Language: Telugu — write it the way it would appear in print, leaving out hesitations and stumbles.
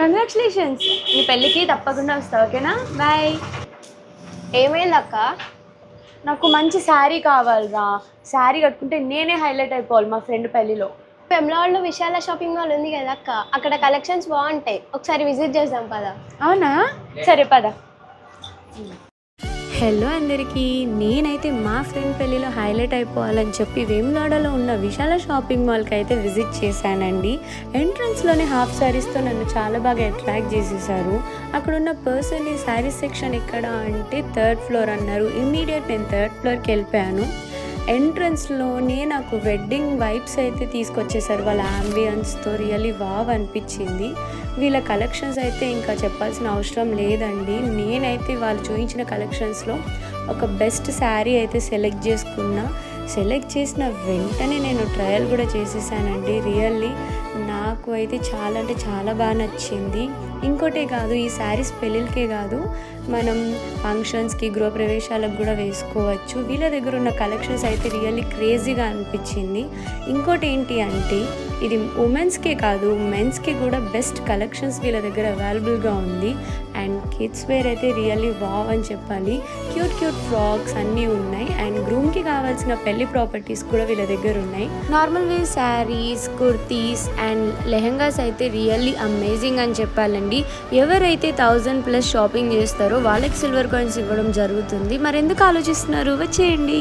కంగ్రాచులేషన్స్, నీ పెళ్ళికి తప్పకుండా వస్తావు, ఓకేనా? బాయ్. ఏమైందక్క? నాకు మంచి శారీ కావాలిరా. శారీ కట్టుకుంటే నేనే హైలైట్ అయిపోవాలి మా ఫ్రెండ్ పెళ్ళిలో. వెమ్లవాడలో విశాల షాపింగ్ మాల్ ఉంది కదా అక్క, అక్కడ కలెక్షన్స్ బాగుంటాయి, ఒకసారి విజిట్ చేద్దాం పదా. అవునా, సరే పద. హలో అందరికీ, నేనైతే మా ఫ్రెండ్ పెళ్ళిలో హైలైట్ అయిపోవాలని చెప్పి వేములవాడలో ఉన్న విశాల షాపింగ్ మాల్కి అయితే విజిట్ చేశానండి. ఎంట్రన్స్లోనే హాఫ్ శారీస్తో నన్ను చాలా బాగా అట్రాక్ట్ చేసేసారు. అక్కడ ఉన్న పర్సన్ ఈ శారీస్ సెక్షన్ ఎక్కడ అంటే 3rd ఫ్లోర్ అన్నారు. ఇమ్మీడియట్ నేను 3rd ఫ్లోర్కి వెళ్ళిపోయాను. ఎంట్రన్స్లోనే నాకు వెడ్డింగ్ వైబ్స్ అయితే తీసుకొచ్చేసారు వాళ్ళ అంబియన్స్తో. రియల్లీ వావ్ అనిపించింది. వీళ్ళ కలెక్షన్స్ అయితే ఇంకా చెప్పాల్సిన అవసరం లేదండి. నేనైతే వాళ్ళు చూపించిన కలెక్షన్స్లో ఒక బెస్ట్ శారీ అయితే సెలెక్ట్ చేసుకున్నా. సెలెక్ట్ చేసిన వెంటనే నేను ట్రయల్ కూడా చేసేసానండి. రియల్లీ నాకు అయితే చాలా అంటే చాలా బాగా నచ్చింది. ఇంకోటే కాదు, ఈ శారీస్ పెళ్ళిళ్ళకే కాదు, మనం ఫంక్షన్స్కి గృహప్రవేశాలకు కూడా వేసుకోవచ్చు. వీళ్ళ దగ్గర ఉన్న కలెక్షన్స్ అయితే రియల్లీ క్రేజీగా అనిపించింది. ఇంకోటి ఏంటి అంటే ఇది ఉమెన్స్కే కాదు మెన్స్కి కూడా బెస్ట్ కలెక్షన్స్ వీళ్ళ దగ్గర అవైలబుల్గా ఉంది. అండ్ కిడ్స్ వేర్ అయితే రియల్లీ వావ్ అని చెప్పాలి. క్యూట్ క్యూట్ ఫ్రాక్స్ అన్నీ ఉన్నాయి. అండ్ గ్రూమ్కి కావాల్సిన పెళ్లి ప్రాపర్టీస్ కూడా వీళ్ళ దగ్గర ఉన్నాయి. Normal wear saris, kurtis and lehengas అయితే రియల్లీ అమేజింగ్ అని చెప్పాలండి. ఎవరైతే 1000+ షాపింగ్ చేస్తారో వాళ్ళకి సిల్వర్ కాయిన్స్ ఇవ్వడం జరుగుతుంది. మరెందుకు ఆలోచిస్తున్నారు, వచ్చేయండి.